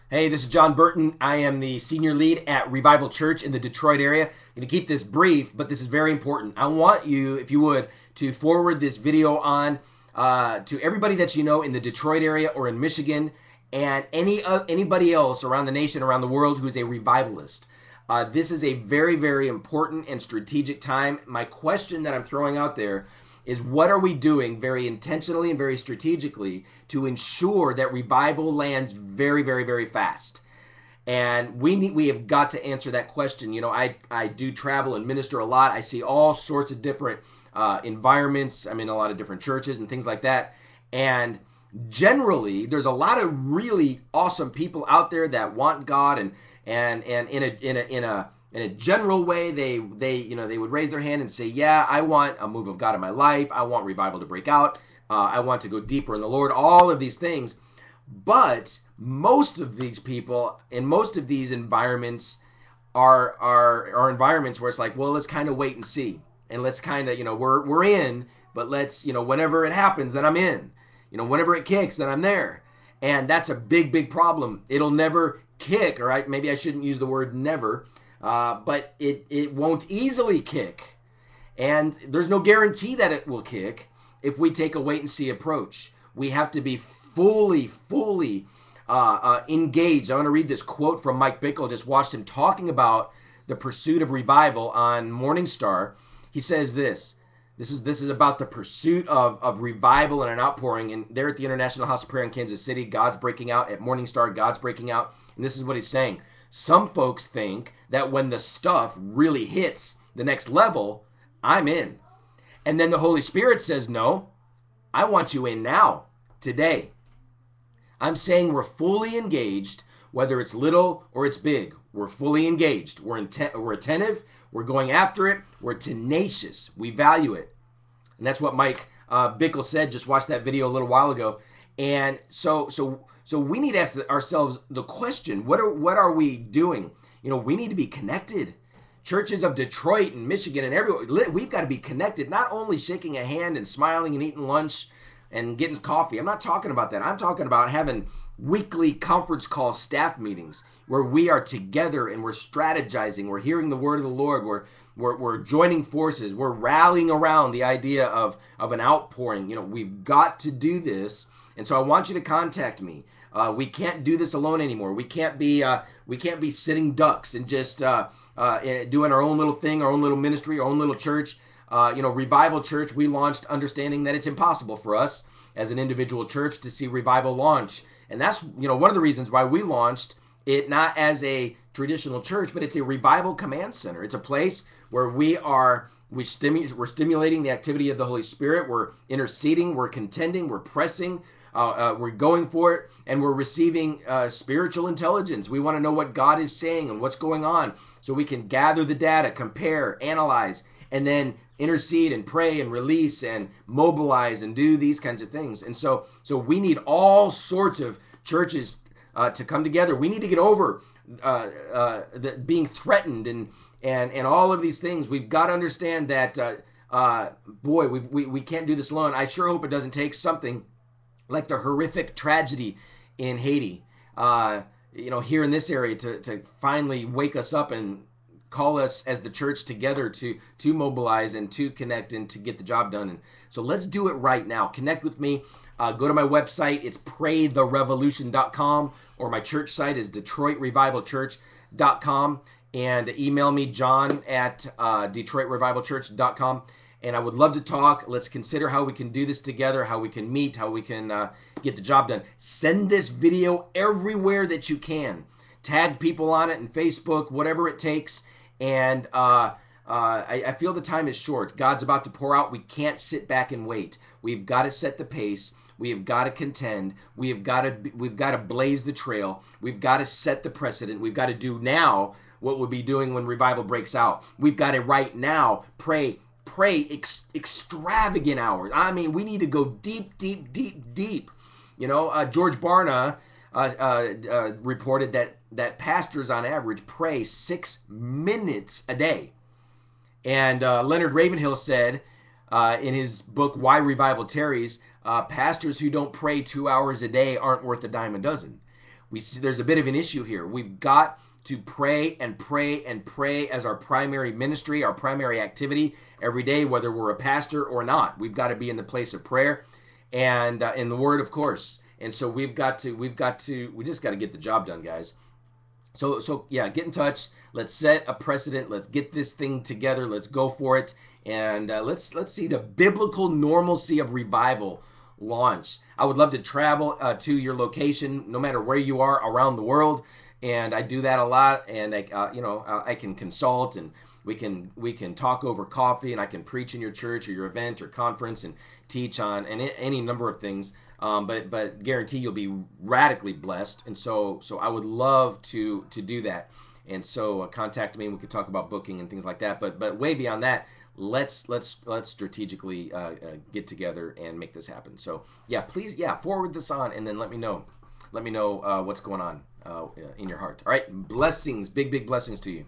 Hey, this is John Burton. I am the senior lead at Revival Church in the Detroit area. I'm going to keep this brief, but this is very important. I want you, if you would, to forward this video on to everybody that you know in the Detroit area or in Michigan and anybody else around the nation, around the world who's a revivalist. This is a very, very important and strategic time. My question that I'm throwing out there is, what are we doing very intentionally and very strategically to ensure that revival lands very, very, very fast? And we have got to answer that question. You know, I do travel and minister a lot. I see all sorts of different environments. I'm in a lot of different churches and things like that. And generally, there's a lot of really awesome people out there that want God, and in a general way, they would raise their hand and say, yeah, I want a move of God in my life. I want revival to break out. I want to go deeper in the Lord. All of these things. But most of these people in most of these environments are environments where it's like, well, let's kind of wait and see, and let's kind of, we're in, but let's, whenever it happens, then I'm in. Whenever it kicks, then I'm there. And that's a big, big problem. It'll never kick, all right? Maybe I shouldn't use the word never, but it won't easily kick. And there's no guarantee that it will kick if we take a wait and see approach. We have to be fully engaged. I want to read this quote from Mike Bickle. Just watched him talking about the pursuit of revival on Morning Star. He says this. This is about the pursuit of revival and an outpouring. And there at the International House of Prayer in Kansas City, God's breaking out. At Morning Star, God's breaking out. And this is what he's saying. Some folks think that when the stuff really hits the next level, I'm in. And then the Holy Spirit says, no, I want you in now, today. I'm saying we're fully engaged, whether it's little or it's big. We're fully engaged. We're attentive. We're going after it. We're tenacious. We value it. And that's what Mike Bickle said. Just watched that video a little while ago. And so we need to ask ourselves the question, what are we doing? We need to be connected. Churches of Detroit and Michigan and everywhere, we've got to be connected, not only shaking a hand and smiling and eating lunch and getting coffee. I'm not talking about that. I'm talking about having weekly conference call staff meetings where we are together and we're strategizing. We're hearing the word of the Lord. We're joining forces. We're rallying around the idea of an outpouring. We've got to do this. And so I want you to contact me. We can't do this alone anymore. We can't be sitting ducks and just doing our own little thing, our own little ministry, our own little church. Revival Church, we launched understanding that it's impossible for us as an individual church to see revival launch. And that's, one of the reasons why we launched it, not as a traditional church, but it's a revival command center. It's a place where we're stimulating the activity of the Holy Spirit. We're interceding, we're contending, we're pressing, we're going for it, and we're receiving spiritual intelligence. We want to know what God is saying and what's going on so we can gather the data, compare, analyze, and then intercede and pray and release and mobilize and do these kinds of things. And so we need all sorts of churches to come together. We need to get over being threatened and all of these things. We've got to understand that, we can't do this alone. I sure hope it doesn't take something like the horrific tragedy in Haiti, here in this area to finally wake us up and call us as the church together to mobilize and to connect and to get the job done. And so let's do it right now. Connect with me. Go to my website. It's praytherevolution.com, or my church site is detroitrevivalchurch.com, and email me, John at detroitrevivalchurch.com. And I would love to talk. Let's consider how we can do this together, how we can meet, how we can get the job done. Send this video everywhere that you can. Tag people on it in Facebook, whatever it takes. And I feel the time is short. God's about to pour out. We can't sit back and wait. We've got to set the pace. We have got to contend. We've got to blaze the trail. We've got to set the precedent. We've got to do now what we'll be doing when revival breaks out. We've got to right now pray extravagant hours. I mean, we need to go deep. George Barna reported that pastors on average pray 6 minutes a day. And Leonard Ravenhill said in his book, Why Revival Tarries, pastors who don't pray 2 hours a day aren't worth a dime a dozen. we see there's a bit of an issue here. We've got to pray and pray and pray as our primary ministry, our primary activity every day, whether we're a pastor or not. We've got to be in the place of prayer and in the Word, of course. And so we just got to get the job done, guys. So yeah, get in touch. Let's set a precedent. Let's get this thing together. Let's go for it, and let's see the biblical normalcy of revival launch. I would love to travel to your location, no matter where you are around the world, and I do that a lot. And I can consult, and we can talk over coffee, and I can preach in your church or your event or conference and teach on any number of things. But guarantee you'll be radically blessed, and so I would love to do that. And so contact me, and we could talk about booking and things like that. But way beyond that, let's strategically get together and make this happen. So yeah, please, forward this on, and then let me know what's going on in your heart. All right, blessings, big blessings to you.